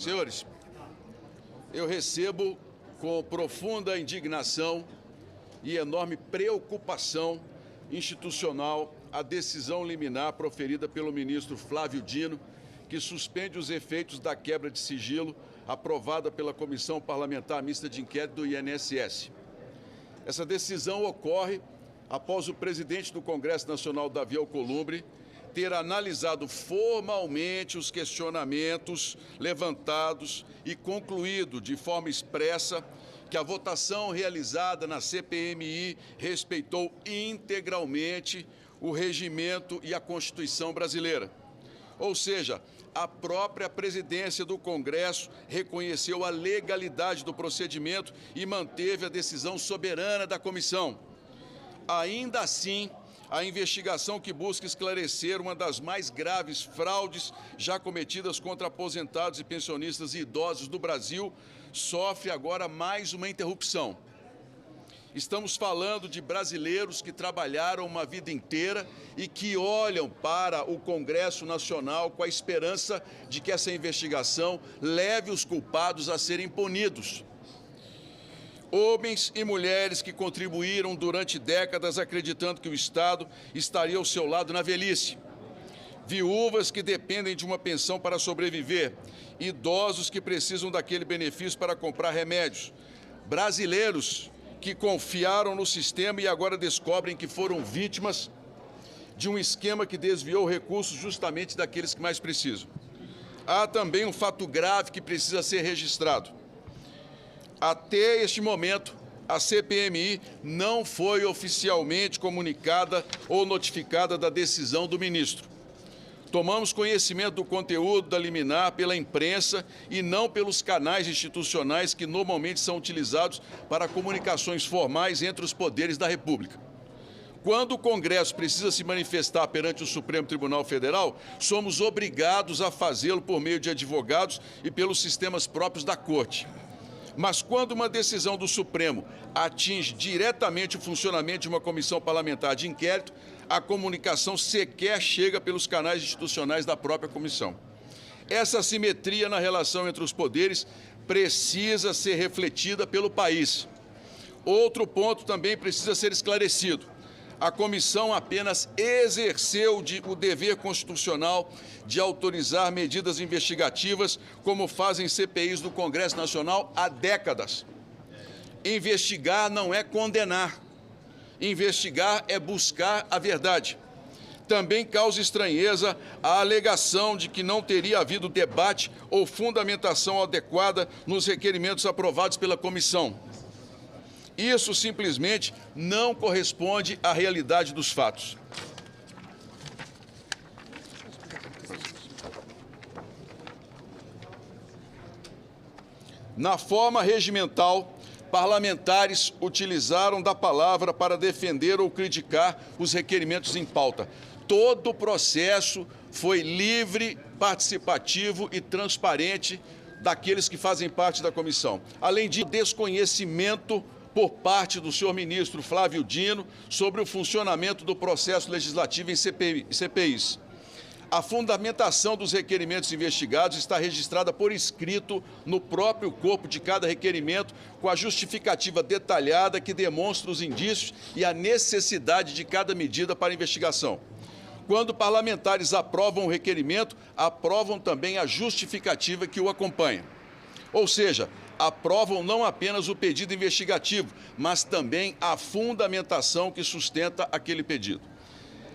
Senhores, eu recebo com profunda indignação e enorme preocupação institucional a decisão liminar proferida pelo ministro Flávio Dino, que suspende os efeitos da quebra de sigilo aprovada pela Comissão Parlamentar Mista de Inquérito do INSS. Essa decisão ocorre após o presidente do Congresso Nacional, Davi Alcolumbre, ter analisado formalmente os questionamentos levantados e concluído de forma expressa que a votação realizada na CPMI respeitou integralmente o regimento e a Constituição brasileira. Ou seja, a própria presidência do Congresso reconheceu a legalidade do procedimento e manteve a decisão soberana da comissão. Ainda assim, a investigação que busca esclarecer uma das mais graves fraudes já cometidas contra aposentados e pensionistas e idosos do Brasil sofre agora mais uma interrupção. Estamos falando de brasileiros que trabalharam uma vida inteira e que olham para o Congresso Nacional com a esperança de que essa investigação leve os culpados a serem punidos. Homens e mulheres que contribuíram durante décadas acreditando que o Estado estaria ao seu lado na velhice. Viúvas que dependem de uma pensão para sobreviver. Idosos que precisam daquele benefício para comprar remédios. Brasileiros que confiaram no sistema e agora descobrem que foram vítimas de um esquema que desviou recursos justamente daqueles que mais precisam. Há também um fato grave que precisa ser registrado. Até este momento, a CPMI não foi oficialmente comunicada ou notificada da decisão do ministro. Tomamos conhecimento do conteúdo da liminar pela imprensa e não pelos canais institucionais que normalmente são utilizados para comunicações formais entre os poderes da República. Quando o Congresso precisa se manifestar perante o Supremo Tribunal Federal, somos obrigados a fazê-lo por meio de advogados e pelos sistemas próprios da Corte. Mas quando uma decisão do Supremo atinge diretamente o funcionamento de uma comissão parlamentar de inquérito, a comunicação sequer chega pelos canais institucionais da própria comissão. Essa assimetria na relação entre os poderes precisa ser refletida pelo país. Outro ponto também precisa ser esclarecido. A comissão apenas exerceu o dever constitucional de autorizar medidas investigativas, como fazem CPIs do Congresso Nacional há décadas. Investigar não é condenar. Investigar é buscar a verdade. Também causa estranheza a alegação de que não teria havido debate ou fundamentação adequada nos requerimentos aprovados pela comissão. Isso simplesmente não corresponde à realidade dos fatos. Na forma regimental, parlamentares utilizaram da palavra para defender ou criticar os requerimentos em pauta. Todo o processo foi livre, participativo e transparente daqueles que fazem parte da comissão. Além de desconhecimento por parte do senhor ministro Flávio Dino sobre o funcionamento do processo legislativo em CPIs. A fundamentação dos requerimentos investigados está registrada por escrito no próprio corpo de cada requerimento, com a justificativa detalhada que demonstra os indícios e a necessidade de cada medida para a investigação. Quando parlamentares aprovam o requerimento, aprovam também a justificativa que o acompanha. Ou seja, aprovam não apenas o pedido investigativo, mas também a fundamentação que sustenta aquele pedido.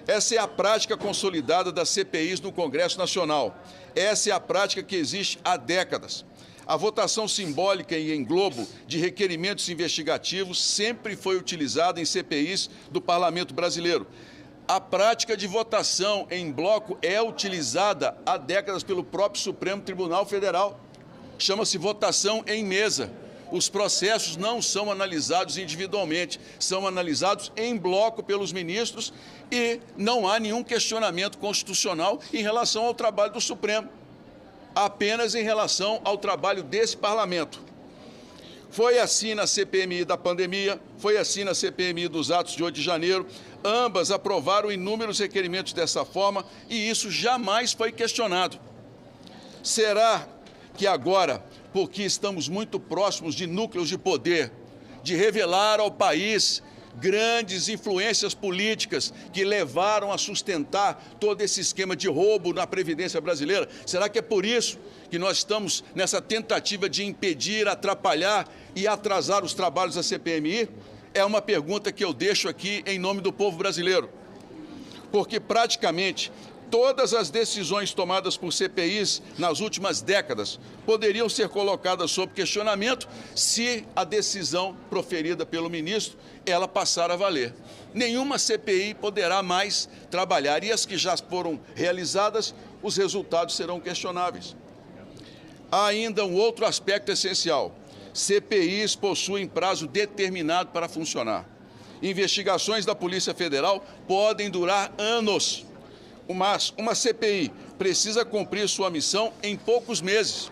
Essa é a prática consolidada das CPIs no Congresso Nacional. Essa é a prática que existe há décadas. A votação simbólica e em globo de requerimentos investigativos sempre foi utilizada em CPIs do Parlamento Brasileiro. A prática de votação em bloco é utilizada há décadas pelo próprio Supremo Tribunal Federal. Chama-se votação em mesa. Os processos não são analisados individualmente, são analisados em bloco pelos ministros e não há nenhum questionamento constitucional em relação ao trabalho do Supremo, apenas em relação ao trabalho desse parlamento. Foi assim na CPMI da pandemia, foi assim na CPMI dos atos de 8 de janeiro. Ambas aprovaram inúmeros requerimentos dessa forma e isso jamais foi questionado. Será que agora, porque estamos muito próximos de núcleos de poder, de revelar ao país grandes influências políticas que levaram a sustentar todo esse esquema de roubo na Previdência brasileira? Será que é por isso que nós estamos nessa tentativa de impedir, atrapalhar e atrasar os trabalhos da CPMI? É uma pergunta que eu deixo aqui em nome do povo brasileiro. Porque praticamente todas as decisões tomadas por CPIs nas últimas décadas poderiam ser colocadas sob questionamento se a decisão proferida pelo ministro ela passar a valer. Nenhuma CPI poderá mais trabalhar e as que já foram realizadas, os resultados serão questionáveis. Há ainda um outro aspecto essencial. CPIs possuem prazo determinado para funcionar. Investigações da Polícia Federal podem durar anos. Mas uma CPI precisa cumprir sua missão em poucos meses.